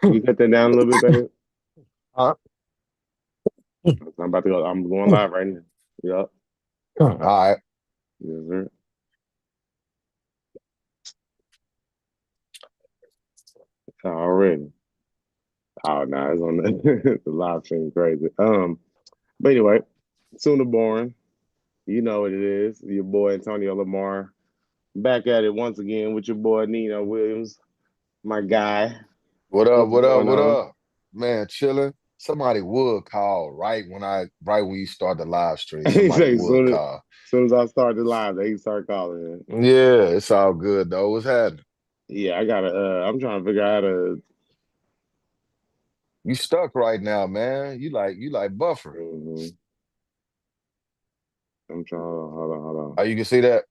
You cut that down a little bit, baby. Huh? I'm about to go. I'm going live right now. Yup. All right. Yes, sir. Already. Oh, no, it's on the, the live stream crazy. But anyway, sooner born. You know what it is. Your boy Antonio Lamar back at it once again with your boy Nino Williams, my guy. What up? What's What up? going What on? up? Man, chilling. Somebody would call right when you start the live stream. He Somebody say would call. soon as I start the live, they start calling in. Yeah, it's all good though. What's happening? Yeah, I gotta. I'm trying to figure out how to. You stuck right now, man. You like buffer. Mhm. I'm trying. Hold on. Oh, you can see that.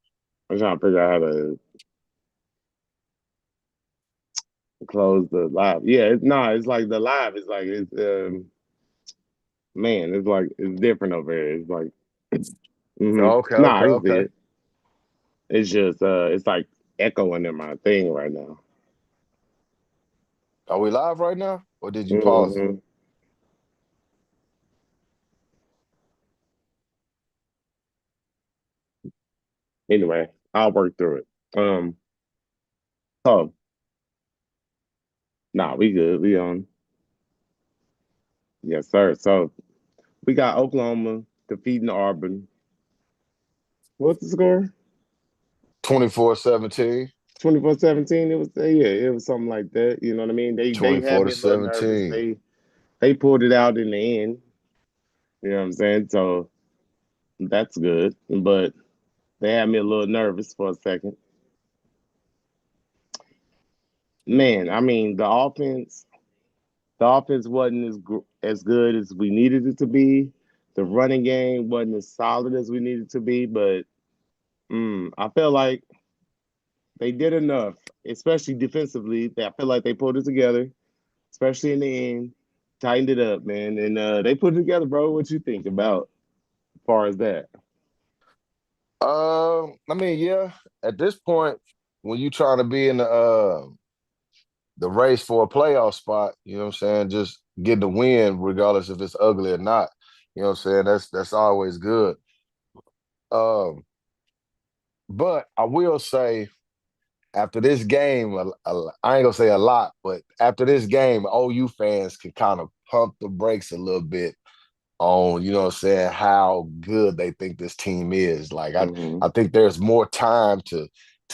I'm trying to figure out how to close the live. Yeah, it's not. It's like the live is like it's man. It's like it's different over here. It's like Okay, nah, okay, I can see okay. it. It's just it's like echoing in my thing right now. Are we live right now, or did you pause it? hmm Anyway, I'll work through it. Oh, nah, we good. We on. Yes, sir. So we got Oklahoma defeating Auburn. What's the score? 24-17. 24-17. It was yeah, it was something like that. You know what I mean? They had 24 to me a little nervous. 17. They pulled it out in the end. You know what I'm saying? So that's good. But they had me a little nervous for a second. Man, I mean the offense wasn't as good as we needed it to be. The running game wasn't as solid as we needed to be, but I felt like they did enough, especially defensively. I feel like they pulled it together, especially in the end, tightened it up, man, and they put it together, bro. What you think about as far as that? I mean, yeah. At this point, when you trying to be in the race for a playoff spot, you know what I'm saying? Just getting the win, regardless if it's ugly or not. You know what I'm saying? That's always good. Um, but I will say after this game, I ain't gonna say a lot, but after this game, OU fans can kind of pump the brakes a little bit on, you know what I'm saying, how good they think this team is. Like hmm I think there's more time to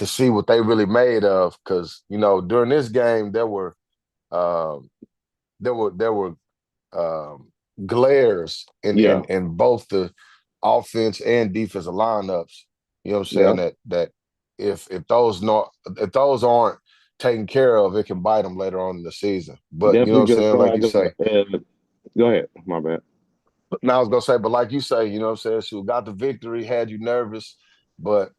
see what they really made of. Cause, during this game um there were um glares in Yeah, in both the offense and defensive lineups. You know what I'm saying? yeah, That if those aren't taken care of, it can bite them later on in the season. But you know what definitely I'm could have saying? Like started. you say, Go ahead, my bad. now I was gonna say, but like you say, you know what I'm saying? She got the victory, had you nervous, but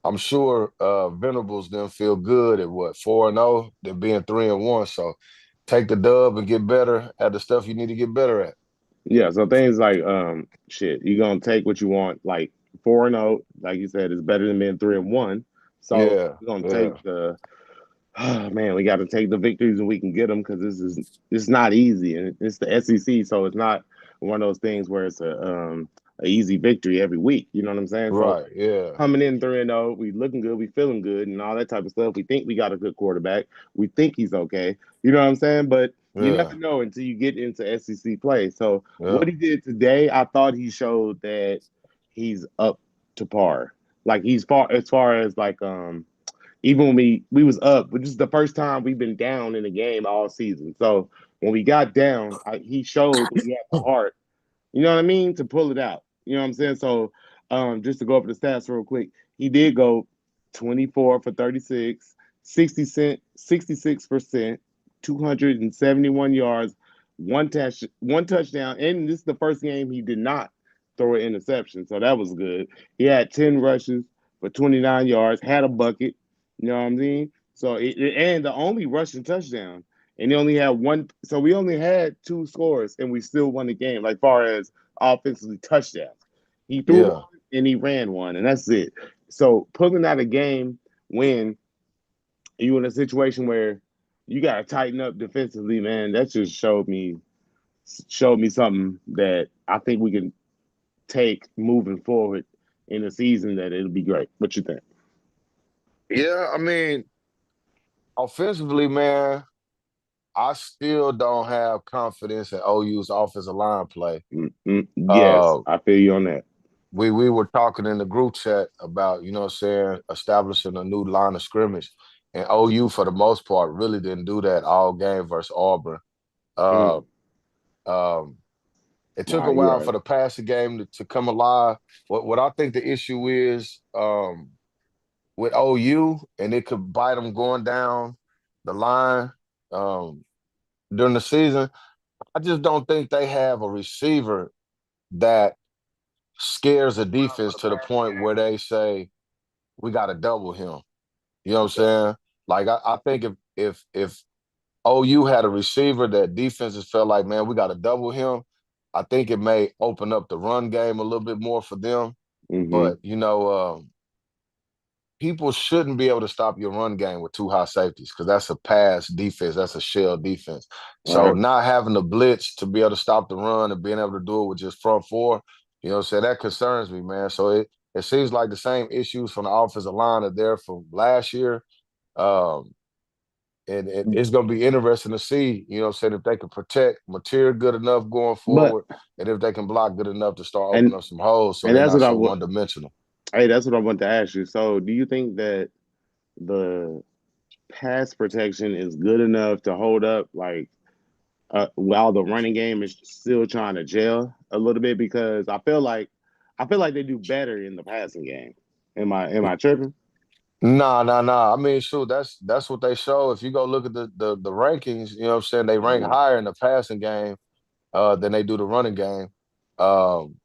I'm sure Venables didn't feel good at what 4-0, than being 3-1. So take the dub and get better at the stuff you need to get better at. Yeah, so things like shit, you're gonna take what you want, like 4-0, like you said, is better than being 3-1. So Yeah, we're gonna take yeah, the oh, man, we got to take the victories and we can get them because it's not easy and it's the SEC, so it's not one of those things where it's a easy victory every week. You know what I'm saying? So right, yeah, coming in 3-0, we looking good, we feeling good, and all that type of stuff. We think we got a good quarterback. We think he's okay. You know what I'm saying? But you never yeah, know until you get into SEC play. So yeah, what he did today, I thought he showed that he's up to par. Like he's far as far as like even when we was up, which is the first time we've been down in a game all season. So when we got down, he showed that he had the heart. You know what I mean to pull it out. You know what I'm saying. So just to go over the stats real quick, he did go 24 for 36, 66%, 271 yards, one touchdown, and this is the first game he did not throw an interception. So that was good. He had 10 rushes for 29 yards, had a bucket. You know what I mean? So and the only rushing touchdown, and he only had one. So we only had two scores, and we still won the game. Like far as offensively touchdowns, he threw yeah, one and he ran one, and that's it. So pulling out a game when you in a situation where you got to tighten up defensively, man. That just showed me something that I think we can take moving forward in the season. That it'll be great. What you think? Yeah, I mean, offensively, man, I still don't have confidence in OU's offensive line play. Yes, Uh, I feel you on that. we were talking in the group chat about, what I'm saying, establishing a new line of scrimmage. And OU, for the most part, really didn't do that all game versus Auburn. Uh, Mm. um, it took Nah, a you're while right. for the passing game to come alive. What I think the issue is, with OU, and it could bite them going down the line um, during the season. I just don't think they have a receiver that scares a defense to the point where they say we got to double him. You know what I'm Yeah. saying? Like I think if OU had a receiver that defenses felt like, man, we got to double him, I think it may open up the run game a little bit more for them. Mm-hmm. But people shouldn't be able to stop your run game with two high safeties because that's a pass defense, that's a shell defense. All So right. not having the blitz to be able to stop the run and being able to do it with just front four, what I'm saying, that concerns me, man. So it seems like the same issues from the offensive line are there from last year. Um, and it's going to be interesting to see, what I'm saying, if they can protect material good enough going But forward and if they can block good enough to start and opening up some holes so and they're that's not what I so would. one dimensional. Hey, that's what I want to ask you. So, do you think that the pass protection is good enough to hold up, like, while the running game is still trying to gel a little bit? Because I feel like they do better in the passing game. Am I tripping? Nah, nah, nah. I mean, shoot, that's what they show. If you go look at the rankings, you know what I'm saying, they rank Mm-hmm. higher in the passing game than they do the running game. Um,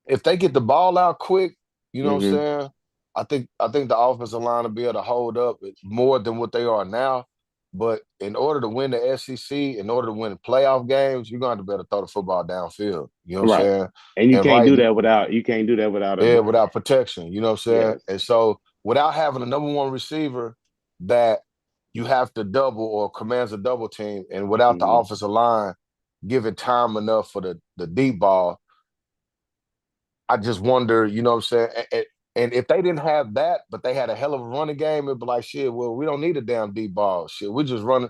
if they get the ball out quick, you know what I'm Mm-hmm. saying? I think the offensive line will be able to hold up more than what they are now. But in order to win the SEC, in order to win playoff games, you're going to have to be able to throw the football downfield. You know what I'm Right. saying? And you And can't right do that without a yeah, run without game. protection, you know what I'm saying? Yes. And so without having a number one receiver that you have to double or commands a double team, and without the Mm-hmm. offensive line giving time enough for the deep ball, I just wonder, you know what I'm saying? And if they didn't have that, but they had a hell of a running game, it'd be like, shit, well, we don't need a damn deep ball. Shit, we just run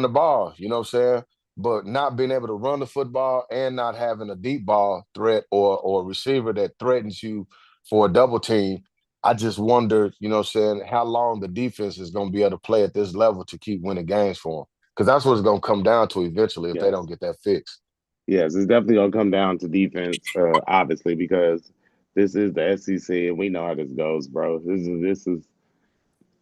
the ball, you know what I'm saying? But not being able to run the football and not having a deep ball threat or a receiver that threatens you for a double team, I just wonder, you know what I'm saying, how long the defense is going to be able to play at this level to keep winning games for them. Because that's what it's going to come down to eventually if they Yes. don't get that fixed. Yes, it's definitely gonna come down to defense, obviously, because this is the SEC and we know how this goes, bro. This is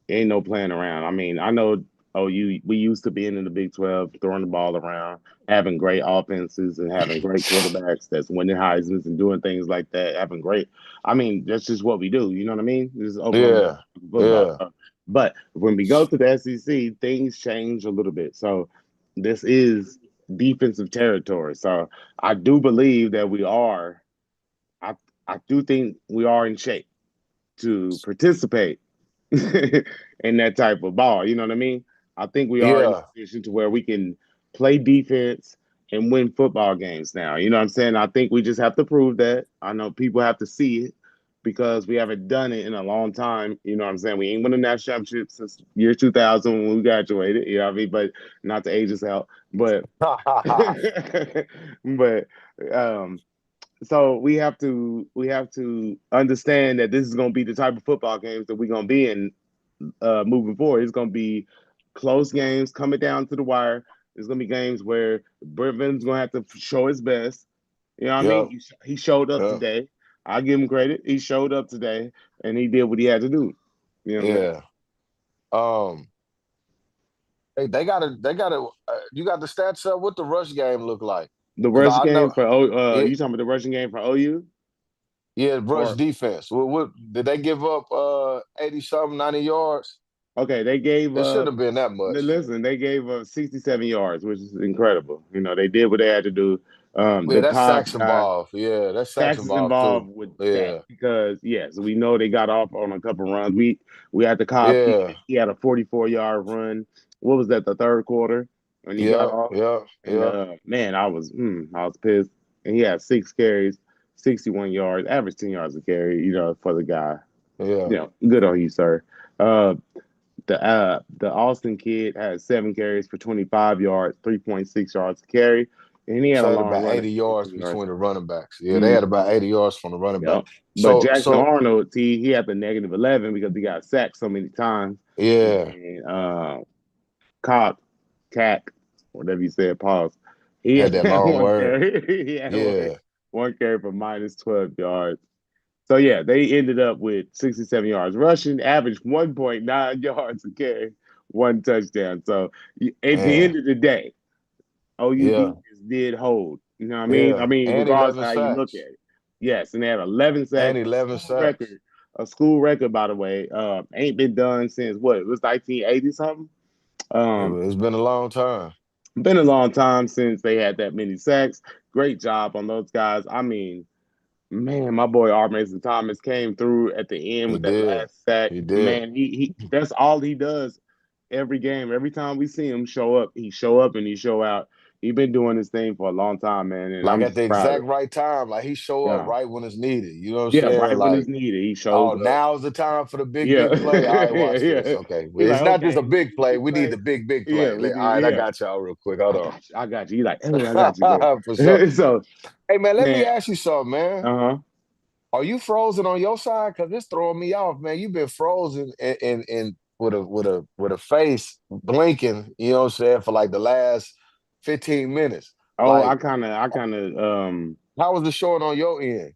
ain't no playing around. I mean, I know. Oh, we used to being in the Big 12, throwing the ball around, having great offenses and having great quarterbacks that's winning Heisman's and doing things like that. Having great, I mean, that's just what we do. You know what I mean? This is Oklahoma Yeah, football. yeah, But when we go to the SEC, things change a little bit. So this is defensive territory. So I do believe that we are. I I do think we are in shape to participate in that type of ball. You know what I mean? I think we are in a yeah. position to where we can play defense and win football games now. You know what I'm saying? I think we just have to prove that. I know people have to see it because we haven't done it in a long time. You know what I'm saying? We ain't won a national championship since year 2000 when we graduated. You know what I mean? But not to age us out. But but um so we have to understand that this is going to be the type of football games that we're going to be in, moving forward. It's going to be close games coming down to the wire. It's going to be games where Brent Venom's going to have to show his best. You know what I mean? Yep, He showed up yep, today. I give him credit. He showed up today and he did what he had to do. You know what I'm saying? yeah. Um, they gotta. You got the stats up. What the rush game look like? The Because rush I know game for it. you talking about the rushing game for OU? Yeah, rush Or defense. What did they give up? 80 something, 90 yards. okay, they gave It shouldn't up. have been that much. Listen, they gave up 67 yards, which is incredible. You know, they did what they had to do. Yeah, The that's Cox sacks guy, involved. Yeah, that's sacks Sax is involved too. involved with that Yeah, because yes, we know they got off on a couple runs. We had the Cobb. He yeah, he had a 44-yard run. what was that, the third quarter when he got Yeah, off. yeah, And yeah, man, I was pissed. And he had 6 carries, 61 yards, average 10 yards a carry, for the guy. yeah. Good on you, sir. Uh the Austin kid had 7 carries for 25 yards, 3.6 yards a carry, and he had a So had long about run of 80 yards 15 yards. between the running backs. Yeah, they had about Mm-hmm. 80 yards from the running back. Yep. But So, Jackson so Arnold, he had the -11 because he got sacked so many times. yeah, And Cock, Cack, whatever you said, pause. He had had that that long one word. carry. He had Yeah, one carry for -12 yards. So yeah, they ended up with 67 yards rushing, averaged 1.9 yards a carry, one touchdown. So at the man. end of the day, OU Yeah, defense did hold. You know what I mean? I yeah. mean, And regardless of 11 how you look at sacks. it. Yes, and they had 11 And sacks, 11 sacks. a school record, by the way. Ain't been done since what? It was 1980 something. Um, It's been a long time. been a long time since they had that many sacks. Great job on those guys. I mean, man, my boy R. Mason Thomas came through at the end He with that did. last sack. He did. Man, he that's all he does every game. Every time we see him show up, he show up and he show out. He been doing this thing for a long time, man, and Like I'm at the just proud of exact him. right time. Like he show up Yeah, right when it's needed. You know what I'm yeah, saying? right when Like, it's needed, he oh, shows up. now's the time for the big, Yeah, big play. All right, yeah, watch this. yeah. Okay. Well, He it's like, not just okay, a we need big the play. big We need play. the big, big Yeah, play. we All need. right, I Yeah, got y'all real quick. Hold I on. got you. I got you. He like, hey, I got you, bro. For sure. So, Hey man, let me man, ask you something, man. uh huh. Are you frozen on your side? Cause it's throwing me off, man. You've been frozen and with a face blinking, you know what I'm saying, for like the last 15 minutes. Oh, Like, I kind of, how was the short on your end?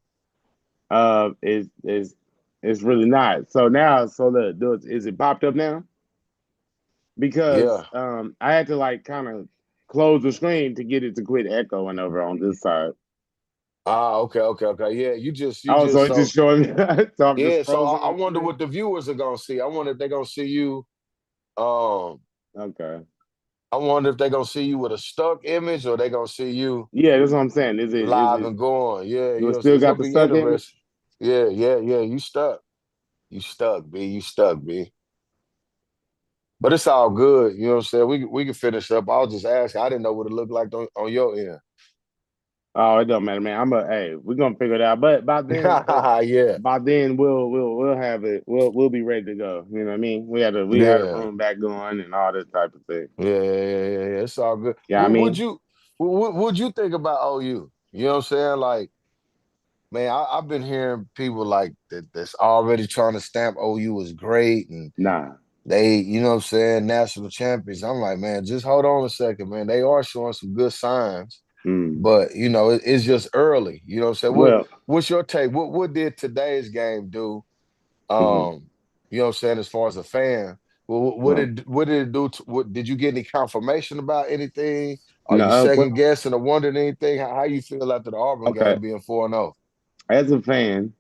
is it's really not. So now, so is it popped up now? Because Yeah. I had to like kind of close the screen to get it to quit echoing over on this side. Ah, okay, okay, okay. Yeah, you Oh, so just it's just so showing me. So I'm just yeah, so frozen I on the wonder screen. what the viewers are gonna see. I wonder if they're gonna see you. Um, Okay. I wonder if they're gonna see you with a stuck image or they're gonna see you Yeah, that's what I'm saying. Is live it and going. Yeah, do you it know, still it's got gonna the be stuck image? interesting. Yeah, yeah, yeah. You stuck. You stuck, B. You stuck, B. But it's all good. You know what I'm saying? We can finish up. I was just asking. I didn't know what it looked like on your end. Oh, it don't matter, man. We're gonna figure it out. But Yeah, by then we'll have it. We'll be ready to go. You know what I mean? We had a yeah, room back going and all this type of thing. yeah, yeah, yeah, yeah. It's all good. Yeah, I What would mean, you would you think about OU? You know what I'm saying? Like, man, I've been hearing people like that's already trying to stamp OU as great and nah. they, you know what I'm saying, national champions. I'm like, man, just hold on a second, man. They are showing some good signs. Mm. But you know, it's just early. You know what I'm saying? Well, What's your take? What did today's game do? mm, You know what I'm saying, as far as a fan? well, What did it do to, what did you get any confirmation about anything? Are no. you second Well, guessing or wondering anything? How you feel after the Auburn okay. game being 4-0? As a fan,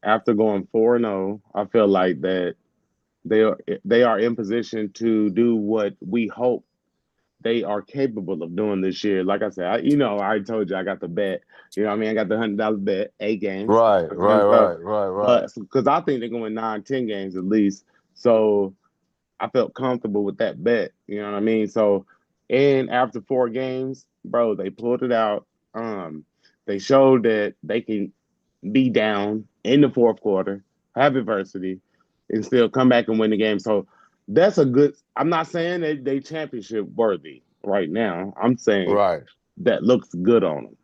after going 4-0, I feel like that they are in position to do what we hope they are capable of doing this year. Like I said, I told you I got the bet. You know what I mean? I got the $100 bet, 8 games. Right, You know what I'm right, saying? So, right, right, right. but because I think they're going 9, 10 games at least. So I felt comfortable with that bet. You know what I mean? So, and after 4 games, bro, they pulled it out. Um, they showed that they can be down in the fourth quarter, have adversity, and still come back and win the game. So that's a good. I'm not saying that they championship worthy right now. I'm saying Right. that looks good on them.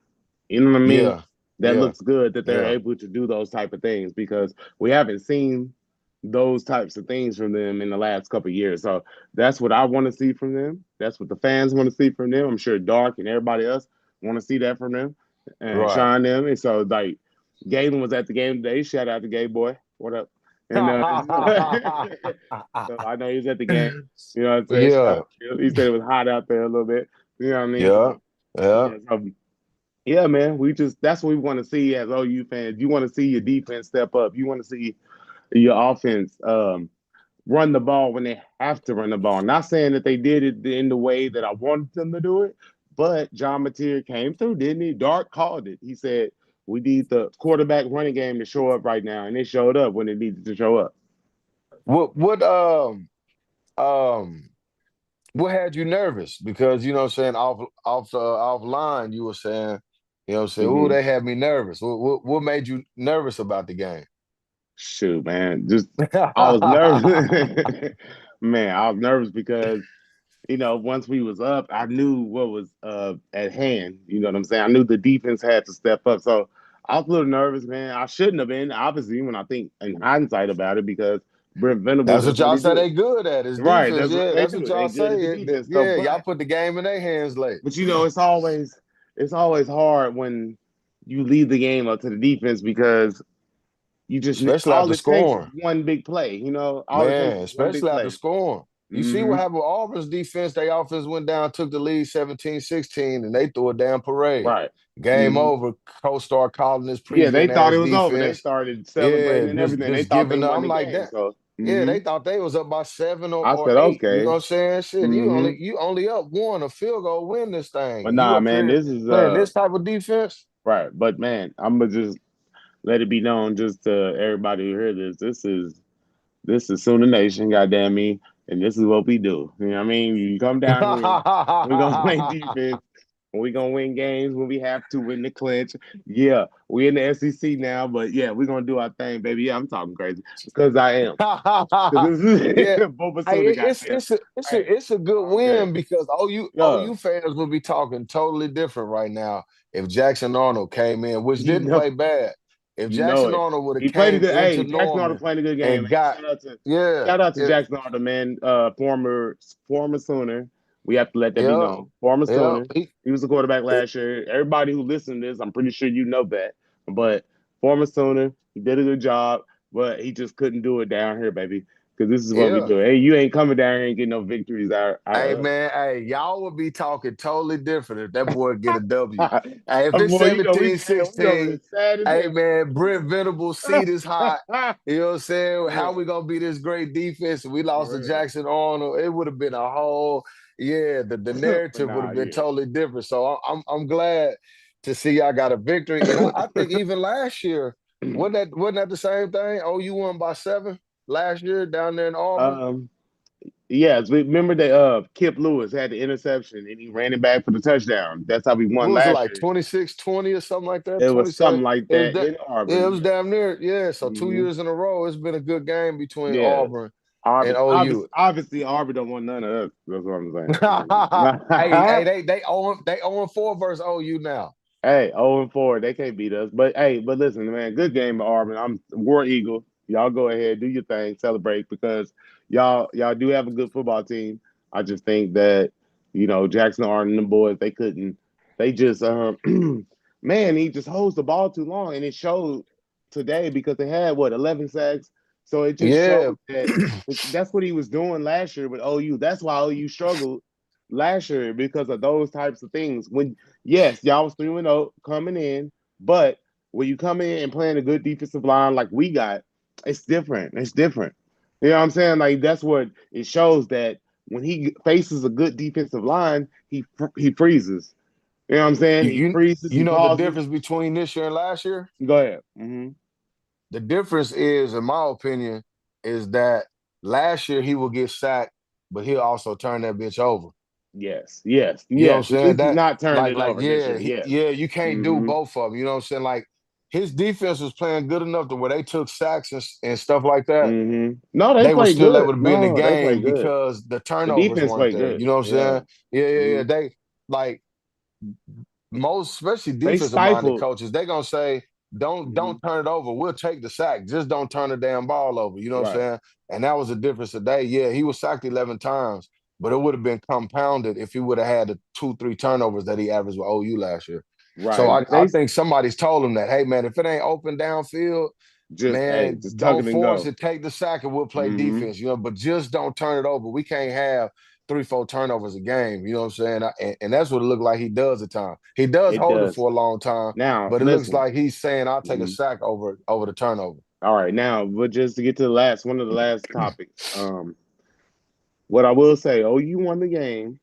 You know what I mean? Yeah. That Yeah. looks good that they're Yeah. able to do those type of things because we haven't seen those types of things from them in the last couple of years. So that's what I want to see from them. That's what the fans want to see from them. I'm sure Dark and everybody else want to see that from them and Right. Sean them. And so like Galen was at the game today. Shout out to Gay Boy. What up? And so I know he was at the game. You know what I'm saying? Shout Yeah. out to him. He said it was hot out there a little bit. You know what I mean? Yeah. So Yeah. yeah, so yeah, man. We just that's what we want to see as OU fans. You want to see your defense step up. You want to see your offense run the ball when they have to run the ball. Not saying that they did it in the way that I wanted them to do it, but John Mateer came through, didn't he? Dark called it. He said we need the quarterback running game to show up right now, and it showed up when it needed to show up. What um What had you nervous? Because you know what I'm saying, offline, you were saying, you know what I'm saying, oh, Hmm. they had me nervous. What made you nervous about the game? Shoot, man, just I was nervous. Man, I was nervous because once we was up, I knew what was at hand. You know what I'm saying? I knew the defense had to step up. So I was a little nervous, man. I shouldn't have been, obviously, when I think in hindsight about it, because Brent Venables That's is what what y'all he say do. they good at is Right, defense. that's what Yeah, they that's what do. They y'all good at the say. defense. So, Yeah, y'all put the game in their hands late. but it's always hard when you lead the game up to the defense because you just Especially all after it takes is scoring. one big play. All it takes Man, is one big especially after play. scoring. You see Hmm. what happened with Auburn's defense? Their offense went down, took the lead 17-16, and they threw a damn parade. Right. Game Hmm. over. Coach started calling this Yeah, they prevent thought ass it was over. They defense. started Yeah, celebrating and just everything. They just thought they giving up. won I'm the like game. that. So, Yeah, they thought they was up by seven or, I or said, eight. You know okay. what I'm saying? Shit, you Hmm. only you only up one, a field goal win this thing. But And you nah, up man, here this is playing this type of defense? right. But man, I'm gonna just let it be known, just to everybody who hear this. This is Sooner Nation, goddamn me, and this is what we do. You know what I mean? You come down here, we're gonna play defense. We're gonna win games when we have to win the clinch. Yeah, we in the SEC now, but yeah, we're gonna do our thing, baby. Yeah, I'm talking crazy because I am. Because this is Yeah. Boba Hey, Sooner, goddamn. Hey, it's a good okay, win because yeah, OU fans will be talking totally different right now if Jackson Arnold came in, which you didn't know, play bad. If you know Jackson it. Arnold would have He played a came good. into Hey, Jackson Arnold Norman playing a good game, and man. got Shout out to yeah, shout out to it, Jackson Arnold, man. Former Sooner. We have to let that be yeah, known. Former yeah, Sooner. He was a quarterback last year. Everybody who listened to this, I'm pretty sure you know that. But former Sooner, he did a good job, but he just couldn't do it down here, baby. Because this is what we yeah. do. Hey, you ain't coming down here and getting no victories out Hey of us. man, hey, y'all would be talking totally different if that boy get a W. Hey, if it's Boy, we 17 sad. We gonna be 16, sad as hey hell. man, Brent Venables seat is hot. You know what I'm saying? How Yeah, we gonna be this great defense? We lost for to real. Jackson Arnold. It would have been a whole, yeah, the But narrative would nah, have been yeah. totally different. So I'm glad to see y'all got a victory. And I think even last year, wasn't that the same thing? Oh, you won by 7 last year down there in Auburn? um, yes, remember that Kip Lewis had the interception and he ran it back for the touchdown. That's how we won What was it last like year. 26-20 or something like that? It was 27. something like It was that that in yeah, it Auburn. was damn near. Yeah. So two Hmm. years in a row, it's been a good game between Yeah, Auburn and Auburn. OU. Obviously, Auburn don't want none of us. That's what I'm saying. Hey, they own 4 versus OU now. Hey, 0-4, they can't beat us. But hey, but listen, man, good game, Auburn. I'm War Eagle. Y'all go ahead, do your thing, celebrate because y'all do have a good football team. I just think that Jackson Arnold and the boys they couldn't. They just man, he just holds the ball too long, and it showed today because they had what 11 sacks. So it just Yeah. showed that that's what he was doing last year with OU. That's why OU struggled last year because of those types of things. When yes, y'all was 3-0 coming in, but when you come in and playing a good defensive line like we got, it's different. It's different. You know what I'm saying? Like that's what it shows that when he faces a good defensive line, he freezes. You know what I'm saying? You He you freezes, you he know the pauses. difference between this year and last year? Go ahead. Hmm. The difference is, in my opinion, is that last year he will get sacked, but he'll also turn that bitch over. Yes, yes, You know what I'm yes. At saying? least he's That not turned like it like over this yeah, year. Yes. yeah, you can't do Hmm. both of them. You know what I'm saying? Like his defense was playing good enough to where they took sacks and stuff like that. Hmm. No, they They were play still good. able to be in the No, they play game good. because the The turnovers defense weren't play there. good. You know what I'm Yeah. saying? Yeah, yeah, yeah. Hmm. They like most, especially They defensive minded stifled. coaches, they gonna say, don't Hmm. turn it over. We'll take the sack. Just don't turn the damn ball over. You know what I'm Right. saying? And that was the difference today. Yeah, he was sacked 11 times, but it would have been compounded if he would have had the 2, 3 turnovers that he averaged with OU last year. So Right. I think somebody's told him that, hey man, if it ain't open downfield, just hey, man, just tuck don't it and force go. it, take the sack, and we'll play Hmm. defense, but just don't turn it over. We can't have 3, 4 turnovers a game, you know what I'm saying? And that's what it looked like he does at times. He does It hold it does. for a long time, Now, but it looks listen. like he's saying, I'll take a Hmm. sack over the turnover. All right, now, but just to get to the last one of the last topics. What I will say, OU won the game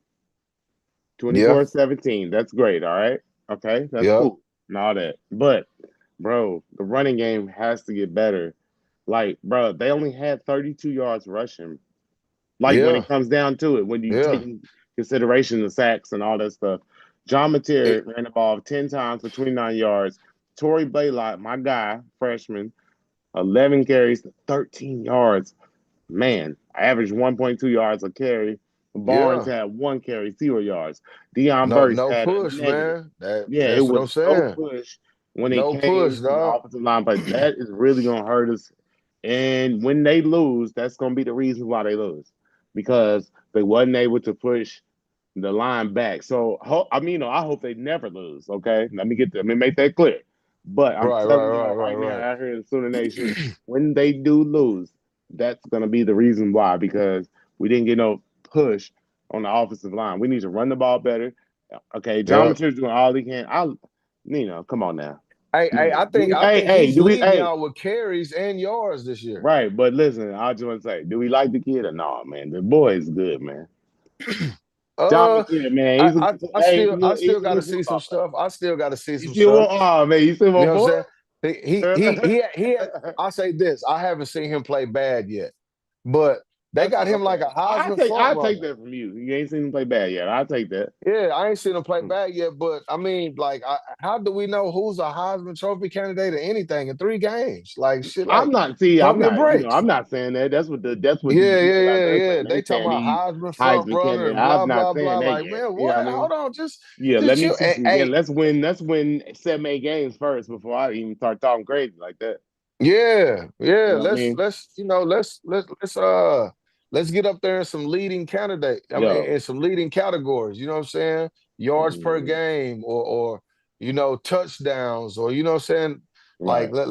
Yeah, 24-17. That's great, all right? Okay, that's yeah. cool and all that. But, bro, the running game has to get better. Like, bro, they only had 32 yards rushing. Like when Yeah, it comes down to it, when you take yeah. in consideration the sacks and all that stuff. John It, Mateer ran the ball 10 times for 29 yards. Torrey Blaylock, my guy, freshman, 11 carries, 13 yards. Man, I averaged 1.2 yards a carry. Barnes yeah. had 1 carry, 0 yards. Deion No, Burks no had a push, negative. man. That Yeah, it that's what I'm was no saying. push when it No push, came to the dog. offensive line, but that is really going to hurt us. And when they lose, that's going to be the reason why they lose because they wasn't able to push the line back. So I mean, I hope they never lose. Okay, let me make that clear. But I'm Right, right, telling right, y'all right, right now, right. out here in Sooner Nation, when they do lose, that's gonna be the reason why because we didn't get no push on the offensive line. We need to run the ball better. Okay, John Yeah. Material's doing all he can. Come on now. Hey, I Do think we? I think Hey, he's do we? leading Hey, y'all with carries and yards this year. right. But listen, I just want to say, do we like the kid or no, man? The boy is good, man. John Uh, McKinnon, man, he's a good. Hey, I he's still a got to good see some football player. stuff. I still got to see You some still stuff. want? Oh man, you still You know want what I'm more? saying? I say this. I haven't seen him play bad yet, but they That's got him like okay. a Heisman front I take runner. that from you. You ain't seen him play bad yet. I take that. Yeah, I ain't seen him play Hmm. bad yet, but I mean, like, how do we know who's a Heisman Trophy candidate or anything in 3 games? Like, shit, I'm like, not. See, I'm pump your not. brakes. I'm not saying that. That's what these Yeah, yeah, people out yeah, there yeah. saying. They They talking saying about he Heisman front Heisman runner candidate. and I'm blah not blah blah. saying that Like, yet. man, You know what I what? mean? Hold on, Yeah, let just me chill. see some. Yeah, Hey, let's win 7, 8 games first before I even start talking crazy like that. yeah, You yeah. know what I mean? Let's get up there in some leading candidate. I mean, Yo. in some leading categories. You know what I'm saying? Yards per Mhm. game, or touchdowns, or what I'm saying. Like, Right.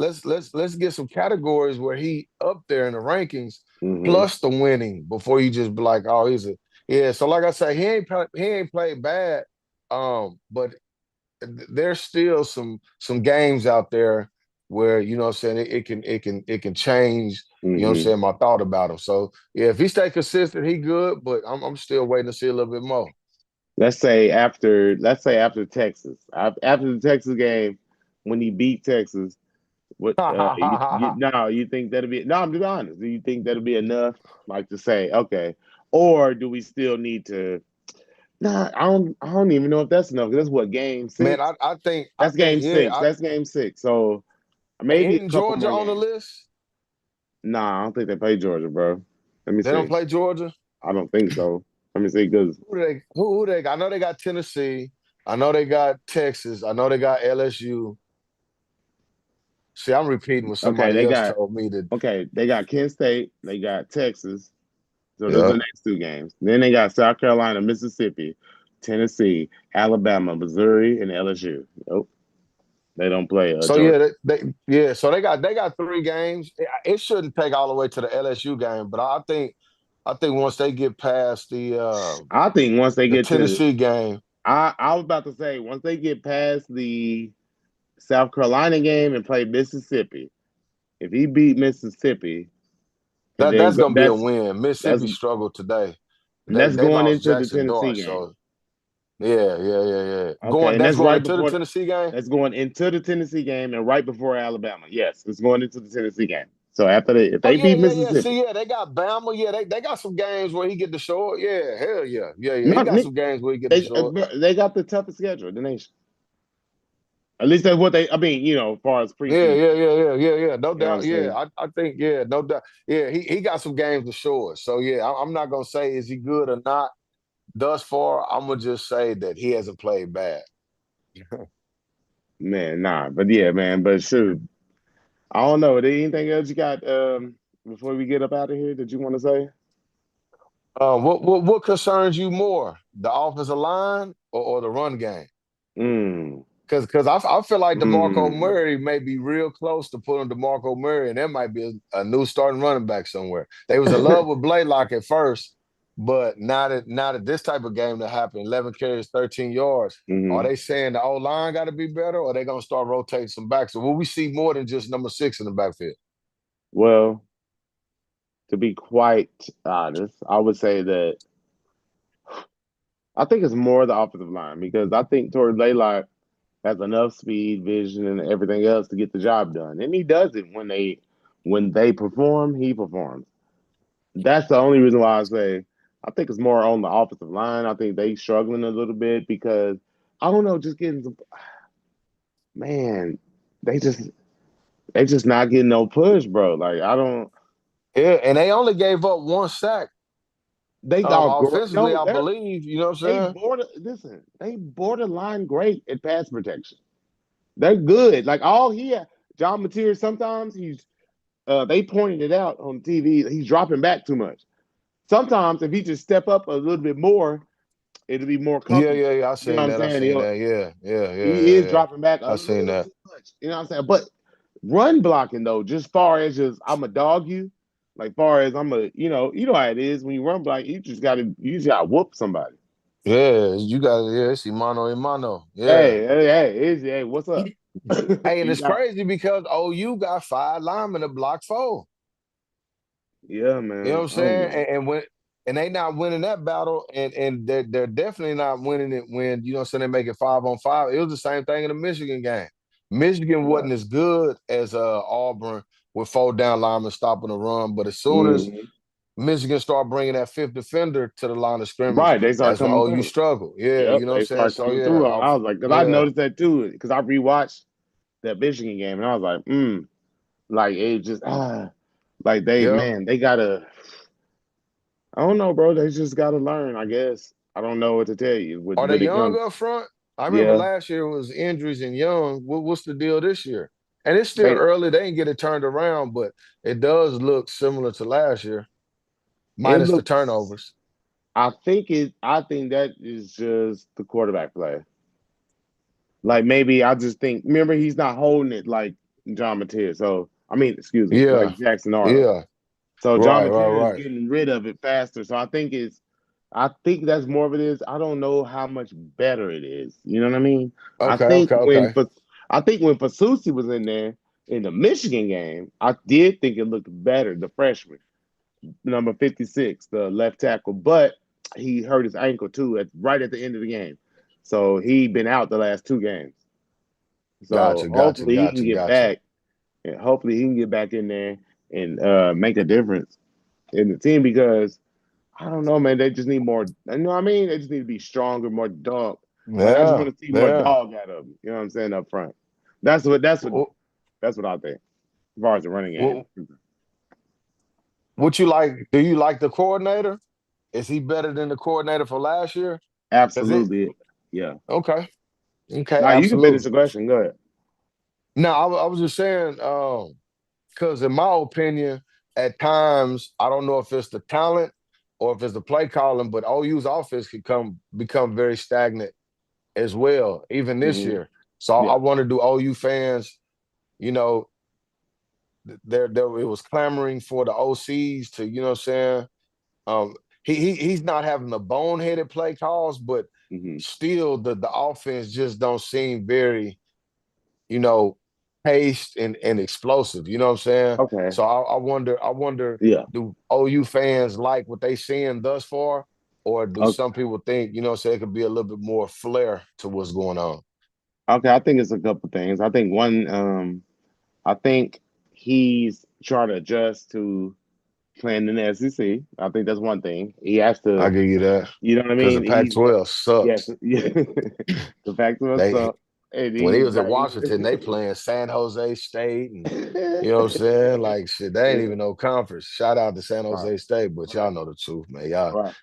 let's get some categories where he up there in the rankings, Hmm. plus the winning before you just be like, oh, he's a yeah. So like I say, he ain't played bad. But there's still some games out there where what I'm saying it can change what I'm Hmm. saying my thought about him. So yeah, if he stay consistent, he good, but I'm still waiting to see a little bit more. Let's say after Texas, after the Texas game, when he beat Texas, what you think that'll be? No, I'm just honest. Do you think that'll be enough, like to say okay, or do we still need to? Nah, I don't even know if that's enough. 'Cause that's what game Man, six. I That's game think yeah, six. That's game six. So maybe a isn't couple Georgia more on the games. list? Nah, I don't think they play Georgia, bro. Let me They don't see. play Georgia. I don't think so. Let me see, because Who they got? I know they got Tennessee. I know they got Texas. I know they got LSU. See, I'm repeating what okay, somebody else told me that. they got Kent State, they got Texas. So those are the Yeah. next 2 games. Then they got South Carolina, Mississippi, Tennessee, Alabama, Missouri, and LSU. Nope, they don't play So Georgia. yeah, so they got 3 games. It shouldn't take all the way to the LSU game, but I think once they get past I think once they the get to, Tennessee game, I was about to say once they get past the South Carolina game and play Mississippi, if he beat Mississippi, and then that's gonna be a that's win. that's Mississippi struggled today. and They that's they going lost into the Jackson Tennessee Dart, game. so yeah, yeah, yeah, yeah. Okay, and That's that's going right into the before Tennessee game. that's going into the Tennessee game and right before Alabama. Yes, it's going into the Tennessee game. So after if Oh they yeah, beat yeah, yeah. Mississippi, See, yeah, they got Bama. Yeah, they got some games where he get the short. Yeah, hell yeah, yeah, yeah. He not got Nick, some games where he get the short. they got the toughest schedule in the nation. At least that's what they. I mean, as far as Yeah, preseason, yeah, yeah, yeah, yeah, yeah. No you know what I'm doubt. Yeah, saying? I think, yeah, no doubt. Yeah, he got some games to show us. So yeah, I'm not gonna say is he good or not. Thus far, I'm gonna just say that he hasn't played bad. Man, nah, but yeah, man, but shoot, I don't know. There anything else you got before we get up out of here that you want to say? What concerns you more, the offensive line or the run game? Mm, Because I feel like DeMarco mm. Murray may be real close to putting DeMarco Murray, and there might be a new starting running back somewhere. They was in love with Blaylock at first, but now that this type of game that happened, 11 carries, 13 yards, are Hmm. they saying the O line got to be better, or are they gonna start rotating some backs? So will we see more than just number 6 in the backfield? Well, to be quite honest, I would say that I think it's more the offensive line because I think Torrey Blaylock has enough speed, vision, and everything else to get the job done, and he does it when they perform. He performs. that's the only reason why I say I think it's more on the offensive line. I think they struggling a little bit because I don't know, just getting some man, they just they just not getting no push, bro. Like I don't Yeah, and they only gave up one sack they got great. offensively, No, I believe. You know what they I'm saying? border listen, they borderline great at pass protection. They're good. Like all he had, John Mateer, sometimes he's they pointed it out on TV, he's dropping back too much. Sometimes if he just step up a little bit more, it'll be more Yeah, comfortable. yeah, yeah. I You know what seen I'm that. I saying? seen that. Yeah, yeah, yeah, He yeah, is yeah. dropping back a I seen little that. too much. You know what I'm saying? But run blocking though, just far as just I'm a dog you, like far as I'm a you know how it is when you run block, you just gotta whoop somebody. Yeah, you got yeah, it's mano a mano. Yeah. Hey, what's up? Hey, and you it's got crazy because OU got five linemen to block four. yeah, You know what man. I'm I don't saying? know. And they not winning that battle, and they're definitely not winning it when you know what I'm saying they make it 5-on-5. It was the same thing in the Michigan game. Michigan Yeah. wasn't as good as Auburn with four down linemen stopping the run, but as soon as Hmm. Michigan started bringing that fifth defender to the line of scrimmage, Right, they start that's when coming OU through. struggled. Yeah, Yep, you know what I'm they saying? start So coming yeah, through. I was like, because I yeah, noticed that too, because I rewatched that Michigan game, and I was like, like it just like yeah. they gotta. I don't know, bro. They just gotta learn. I guess I don't know what to tell you Are they when it young comes. up front? I remember Yeah, last year was injuries and young. What's the deal this year? And it's still they. early. They didn't get it turned around, but it does look similar to last year, It minus the looks. turnovers. I think it. I think that is just the quarterback play. Like maybe I just think. Remember, he's not holding it like John Mateer. So I mean, excuse me, Yeah, like Jackson Arnold. yeah. So John Right, right, Mateer is right. getting rid of it faster. So I think that's more of it is. I don't know how much better it is. You know what I mean? I Okay, think okay, when okay. Fa- I think when Fasusi was in there in the Michigan game, I did think it looked better. The freshman, number 56, the left tackle, but he hurt his ankle too right at the end of the game. So he been out the last two games. So Gotcha, gotcha, hopefully he can gotcha, get gotcha. back. And hopefully he can get back in there and make a difference in the team because I don't know, man. They just need more. You know what I mean? They just need to be stronger, more dog. Like I just Yeah, want to see more yeah. dog out of them. You know what I'm saying up front. That's what. That's what. What, That's what I think as far as the running game. what, what you like? Do you like the coordinator? Is he better than the coordinator for last year? Because it Absolutely. Yeah. okay, okay, Now you can finish absolutely. the question. Go ahead. No, I was just saying, because in my opinion, at times I don't know if it's the talent or if it's the play calling, but OU's offense could become very stagnant as well, even this Hmm. year. So I Yeah. wonder, do OU fans, you know, there it was clamoring for the OCs to, you know what I'm saying? Um, he's not having the boneheaded play calls, but Hmm. still the offense just don't seem very you know, paced and explosive. You know what I'm saying? Okay. So I wonder, Yeah. do OU fans like what they seeing thus far, or do Okay. some people think, you know, say it could be a little bit more flair to what's going on? Okay. I think it's a couple things. I think one. I think he's trying to adjust to playing in the SEC. I think that's one thing. He has I to. give you that You know what I because the mean? Pac-12 Yes, sucks. yeah. The fact was They up, and when he he's was at right. Washington, they playing San Jose State, and you know what I'm saying? Like shit, they ain't Yeah, even no conference. Shout out to San right, Jose State, but y'all right, know the truth, man. Y'all, right.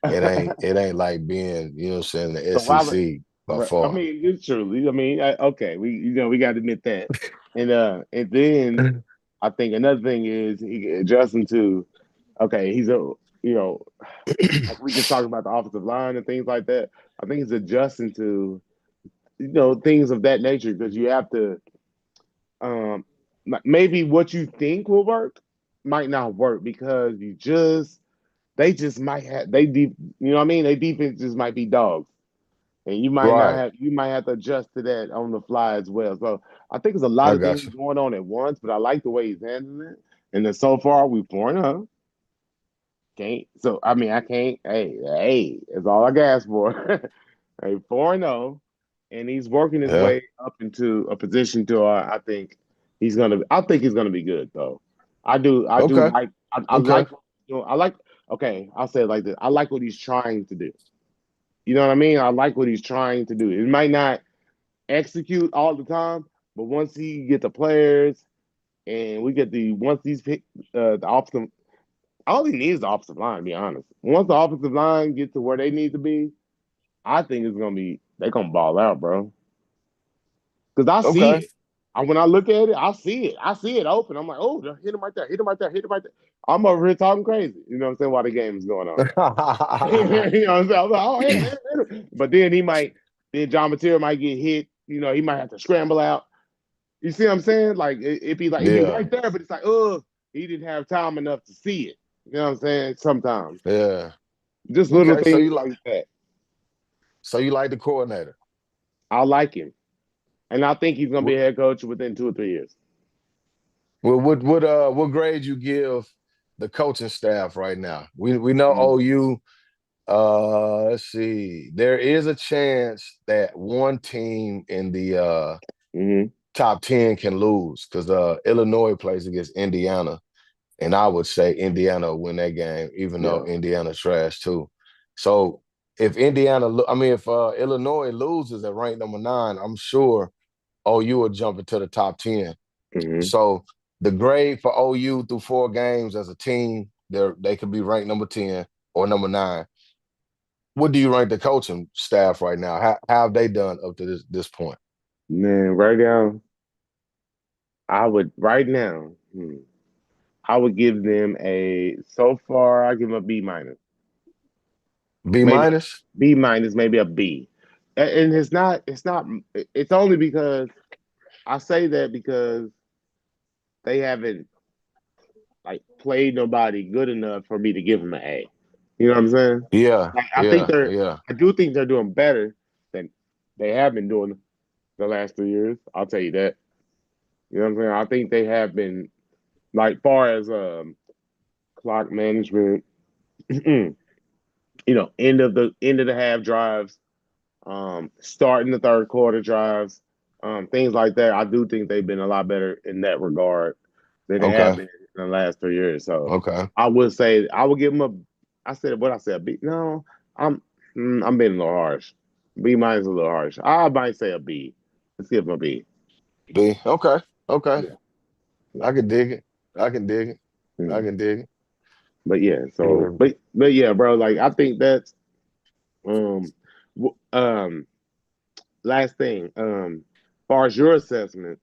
it ain't like being, you know what I'm saying, the So why would SEC by right, I far. mean it's true. I mean, okay, we got to admit that, and then I think another thing is he adjusting to okay, he's a you know like we just talked about the offensive line and things like that. I think he's adjusting to things of that nature because you have to um maybe what you think will work might not work because they just might have they deep you know what I mean they defense just might be dogs and Right. you might have to adjust to that on the fly as well. So I think there's a lot I of got things you. going on at once, but I like the way he's handling it. And then so far we 4-0. Can't so I mean I can't that's all I can ask for. Hey, 4-0, and he's working his Yeah. way up into a position to I think he's gonna be good though. I do Okay. like I Okay. like what he's doing. I like okay, I'll say it like this. I like what he's trying to do. You know what I mean? I like what he's trying to do. It might not execute all the time, but once he get the players and we get once these pick the offensive, all he needs is the offensive line. To be honest, once the offensive line gets to where they need to be, I think it's gonna be they gonna ball out, bro. Because I see Okay. it. When I look at it, I see it. I see it open. I'm like, oh, hit him right there, hit him right there, hit him right there. I'm over here talking crazy. You know what I'm saying? While the game is going on. You know what I'm saying? I'm like, oh, hit him. But then then John Material might get hit. You know, he might have to scramble out. You see what I'm saying? Like, if he Yeah, right there, but it's like, oh, he didn't have time enough to see it. You know what I'm saying? Sometimes. yeah. Just little Okay, things like that. so you like the coordinator. I like him. And I think he's going to be a head coach within 2 or 3 years. Well, what grade you give the coaching staff right now? We know Mm-hmm. OU. Let's see. There is a chance that one team in the Mm-hmm. top 10 can lose because Illinois plays against Indiana, and I would say Indiana will win that game, even though Yeah. Indiana trash too. So if if Illinois loses at rank number 9, I'm sure OU will jump into the top 10. Mm-hmm. So the grade for OU through 4 games as a team, they could be ranked number 10 or number 9. What do you rank the coaching staff right now? How have they done up to this point? Man, right now, I would right now. I would give them a so far. I give them a B minus, B maybe a minus? B minus, maybe a B. And it's not. It's not. It's only because I say that because they haven't like played nobody good enough for me to give them an A. You know what I'm saying? Yeah, Like yeah, yeah. I do think they're doing better than they have been doing the last 3 years. I'll tell you that. You know what I'm saying? I think they have been like far as clock management, you know, end of the half drives, starting the third quarter drives, things like that. I do think they've been a lot better in that regard than they have Okay, been in the last 3 years. So okay. I would say I would give them a. I said what I said. A B. No, I'm I'm being a little harsh. B minus a little harsh. I might say a B. Let's give them a B. B. Okay, okay. Yeah, yeah. I can dig it. I can dig it. I Mm. can dig it. But yeah, so Yeah. but yeah, bro. Like I think that's um um last thing far as your assessment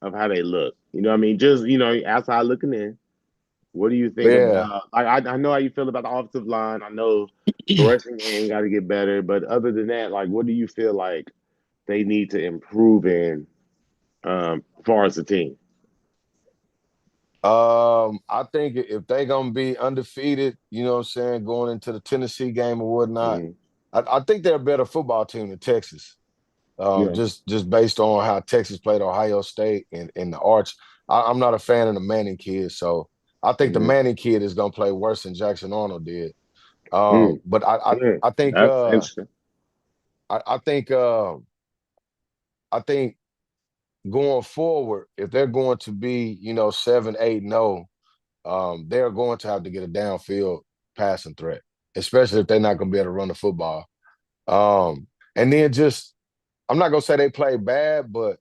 of how they look. You know what I mean? Just, you know, outside looking in, what do you think Yeah. about I know how you feel about the offensive line. I know the rushing game got to get better, but other than that, like what do you feel like they need to improve in as far as the team? I think if they gonna be undefeated, you know what I'm saying, going into the Tennessee game or whatnot, Mm-hmm. I think they're a better football team than Texas. Yeah. Just based on how Texas played Ohio State and the Arch. I'm not a fan of the Manning kid, so I think the Mm-hmm. Manning kid is gonna play worse than Jackson Arnold did. Mm. But Mm. I think That's interesting. I, I think I think going forward, if they're going to be, 7-8-0, they're going to have to get a downfield passing threat, especially if they're not going to be able to run the football. And then I'm not gonna say they played bad, but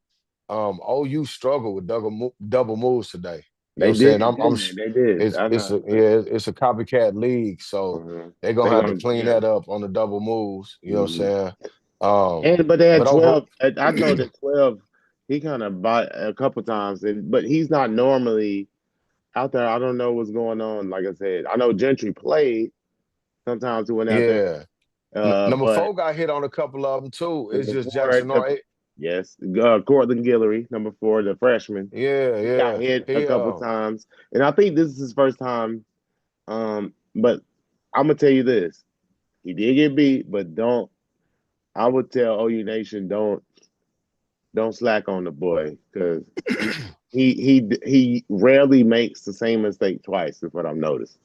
OU struggled with double moves today. You know They what I'm saying? did, didn't they? They did. I It's know. it's a copycat league, so Uh-huh. they're gonna They have to gonna clean yeah. that up on the double moves. You know what I'm Mm-hmm. saying? Um, And but they had but over 12. I know that 12. He kind of bought a couple times, but he's not normally out there. I don't know what's going on. Like I said, I know Gentry played. Sometimes he went out there, yeah, number but 4 got hit on a couple of them too. It's number just four, Jackson Art. yes, Cortland Guillory, number four, the freshman, Yeah, he got yeah. hit a couple times, and I think this is his first time. But I'm gonna tell you this: he did get beat, but don't. I would tell OU Nation don't slack on the boy because he rarely makes the same mistake twice. Is what I've noticed.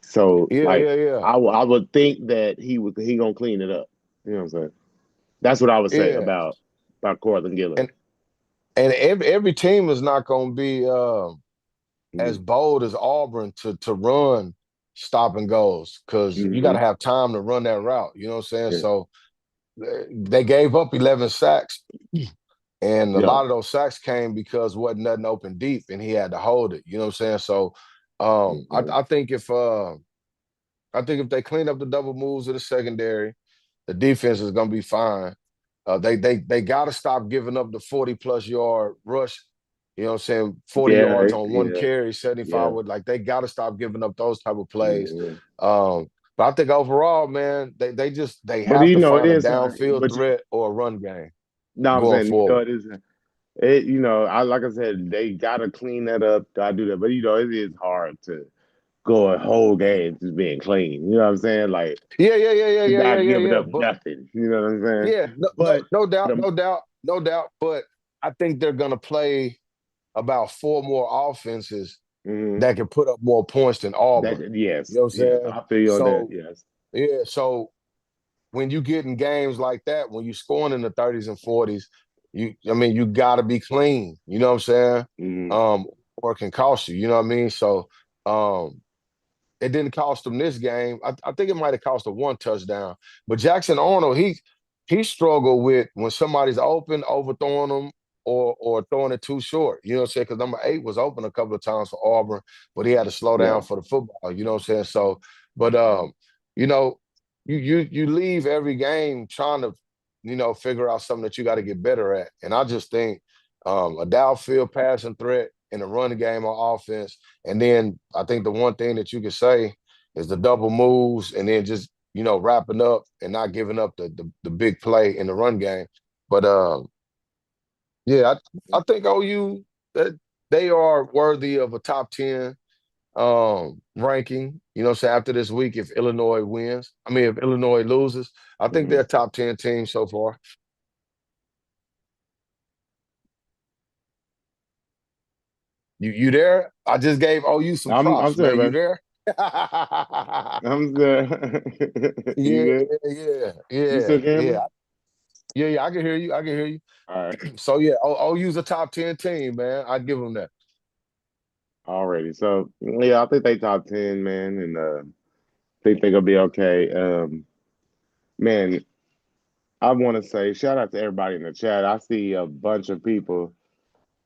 So Yeah, like yeah, yeah, I would think that he gonna clean it up. You know what I'm saying? That's what I would say yeah. about Cortland Gillary. And every team is not going to be as Mm-hmm. bold as Auburn to run. stop and goes because you got to Hmm. have time to run that route. You know what I'm saying? Yeah. So they gave up 11 sacks, and a Yeah. lot of those sacks came because wasn't nothing open deep, and he had to hold it. You know what I'm saying? So Hmm. I think if they clean up the double moves of the secondary, the defense is going to be fine. They got to stop giving up the 40+ yard rush. You know what I'm saying? 40 Yeah. yards on one Yeah. carry, 75 Yeah. with like they got to stop giving up those type of plays. Hmm. But I think overall, man, they But have to it find a is hard. downfield But threat or a run game no, I'm going saying, forward. it is. It, I like I said, they gotta clean that up. Gotta do that. But it is hard to go a whole game just being clean. You know what I'm saying? Like Yeah, yeah, yeah, yeah, yeah, yeah, not yeah, giving yeah. up But nothing. You know what I'm saying? yeah, no, no, But no doubt, the no doubt, no doubt. But I think they're gonna play about four more offenses mhm. that can put up more points than That Auburn. You yes, know what I'm yes, saying? I feel you on that. So Yes. yeah, so when you get in games like that, when you scoring in the 30s and 40s, I mean, you gotta be clean. You know what I'm saying? Hmm. Um, or it can cost you. You know what I mean? So um, it didn't cost them this game. I think it might have cost them one touchdown. But Jackson Arnold, he struggled with when somebody's open, overthrowing them or throwing it too short. You know what I'm saying? Because number 8 was open a couple of times for Auburn, but he had to slow Yeah. down for the football. You know what I'm saying? So, but you know, you leave every game trying to, figure out something that you got to get better at. And I just think a downfield passing threat in the running game on offense, and then I think the one thing that you can say is the double moves, and then just wrapping up and not giving up the big play in the run game. But yeah, I think OU that they are worthy of a top 10 ranking. You know, what I'm saying, after this week, if Illinois wins, I mean, if Illinois loses, I think they're Hmm. a top 10 team so far. You there? I just gave OU some I'm props, sorry, man. You bro. there? I'm sorry. You Yeah, good? yeah, You still yeah, hear me? yeah. Yeah, yeah, I can hear you. I can hear you. All right. So yeah, OU's a top 10 team, man. I'd give them that. Already. So yeah, I think they top 10, man, and think they're gonna be okay. Man, I want to say shout out to everybody in the chat. I see a bunch of people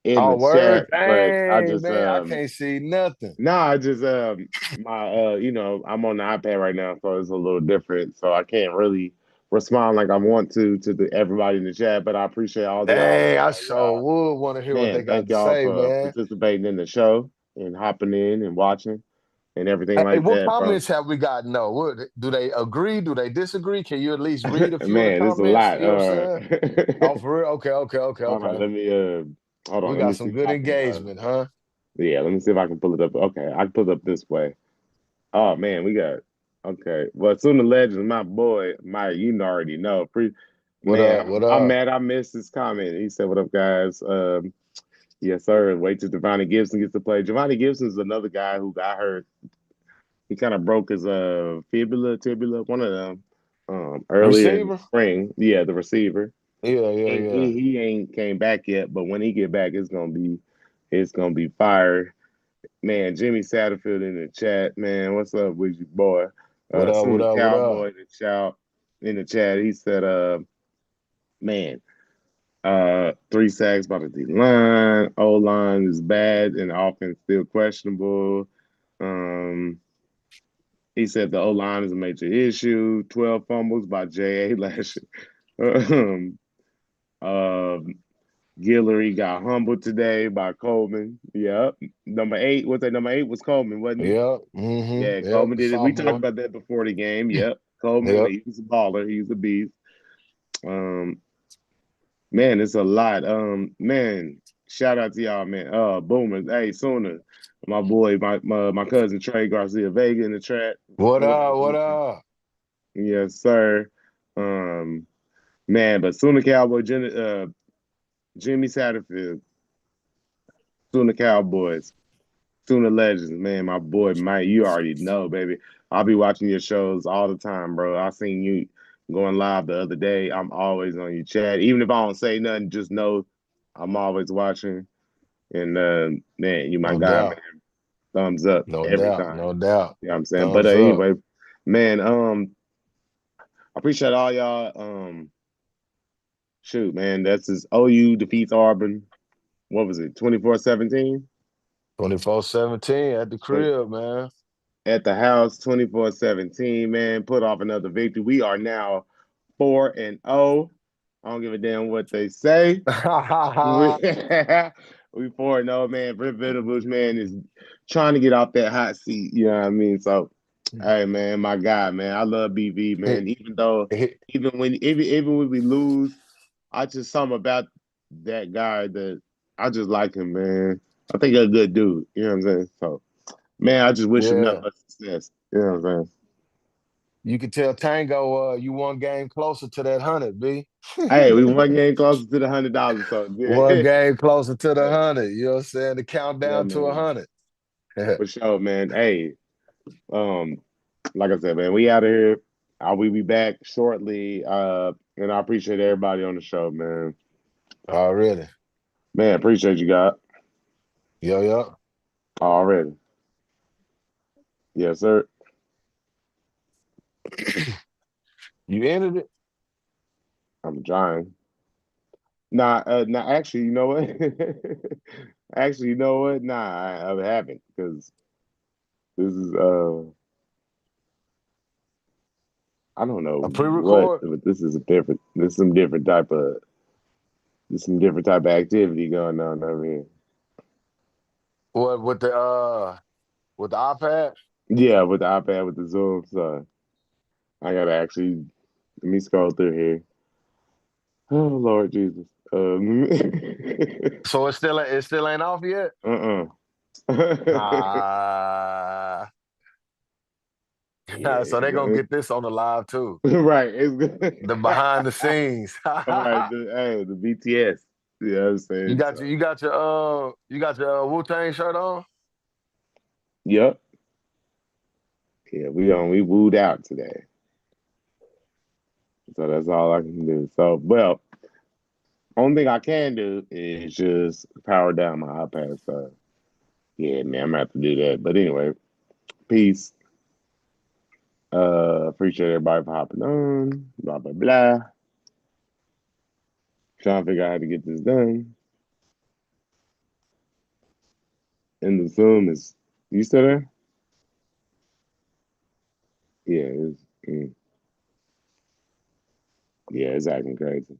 in Oh, the word? chat, but I Dang, just man, I can't see nothing. I just my I'm on the iPad right now, so it's a little different. So I can't really respond like I want to the everybody in the chat, but I appreciate Dang, I all sure y'all. would want to hear what they Man, got thank to y'all say, for man. participating in the show and hopping in and watching and everything Hey, like what that, bro. comments have we gotten? No, do they agree? Do they disagree? Can you at least read a few of the Man, it's a comments? lot. You know what I'm saying? Oh, for real? Okay, okay, okay, Hold on, okay. let me hold on, We let me got see some if good I can engagement, huh? yeah, let me see if I can pull it up. Okay, I can pull it up this way. Oh man, we got okay. Well, Sooner Legends, my boy, my you already know. What Man, up? What I'm up? mad I missed his comment. He said, "What up, guys?" Yes, sir. Wait till Giovanni Gibson gets to play. Giovanni Gibson's another guy who got hurt. He kind of broke his fibula, tibula, one of them, earlier in the Receiver? spring. Yeah, the receiver. Yeah, yeah, yeah. He ain't came back yet, but when he get back, it's gonna be fire. Man, Jimmy Satterfield in the chat. Man, what's up with you, boy? What up? What Sooner up? What up? Cowboy in the chat. He said, man, 3 sacks by the D line. O line is bad and the offense still questionable. Um, he said the O line is a major issue. 12 fumbles by J.A. last year. um, Guillory got humbled today by Coleman. Yep. Number 8, what's that? Number 8 was Coleman, wasn't it? Yep. Mm-hmm. Yeah, Yep. Coleman The did it. We talked sophomore. about that before the game. Yep. Coleman, Yep. he was a baller. He was a beast. Um, man, it's a lot. Man, shout out to y'all, man. Boomers. Hey, Sooner. My boy, my cousin Trey Garcia Vega in the chat. What What up, up? What Sooner? up? Yes, sir. Um, man, but Sooner Cowboy, Jimmy Satterfield, Sooner Cowboys. Tuna Legends, man, my boy Mike, you already know, baby. I'll be watching your shows all the time, bro. I seen you going live the other day. I'm always on your chat. Even if I don't say nothing, just know I'm always watching. And man, you my No guy, man. doubt. thumbs up No every doubt, time. no doubt. You know what I'm saying? But Thumbs up. anyway, man, I appreciate all y'all. Shoot, man, that's his OU defeats Auburn. What was it? 24-17? 24-17 at the crib, man. At the house, 24-17, man. Put off another victory. We are now 4-0. I don't give a damn what they say. We, we 4-0, man. Brent Venables, man, is trying to get off that hot seat. You know what I mean? So, hey, man, my guy, man. I love BV, man. Even though, even when we lose, I just something about that guy that I just like him, man. I think he's a good dude. You know what I'm saying? So, man, I just wish him nothing Yeah. but success. You know what I'm saying? You can tell Tango you one game closer to that 100, B. Hey, we one game closer to the $100. So, One yeah, game closer to the yeah, 100. You know what I'm saying? The yeah, countdown to man. 100. For sure, man. Hey, um, like I said, man, we out of here. I will be back shortly. And I appreciate everybody on the show, man. Already. Man, appreciate you, God. Yo, yo. Already. Yes, sir. You ended it? I'm trying. Nah, actually, you know what? Actually, you know what? Nah, I haven't because this is I don't know A what, pre-record? but this is some different type of there's some different type of activity going on over here. What with the iPad? Yeah, with the iPad with the Zoom, so I gotta actually let me scroll through here. Oh Lord Jesus. So it still ain't off yet? Uh-uh. Ah. Yeah, So they gonna get this on the live too. right. It's good. The behind the scenes. All right, the BTS. You know what I'm You saying? got your So, Wu-Tang shirt on? yep. Yeah, we wooed out today. So that's all I can do. So, well, only thing I can do is just power down my iPad. So, yeah, man, I'm gonna have to do that. But anyway, peace. Appreciate everybody for hopping on. Blah blah blah. Trying to figure out how to get this done. And the Zoom is you still there? Yeah, yeah, it's acting crazy.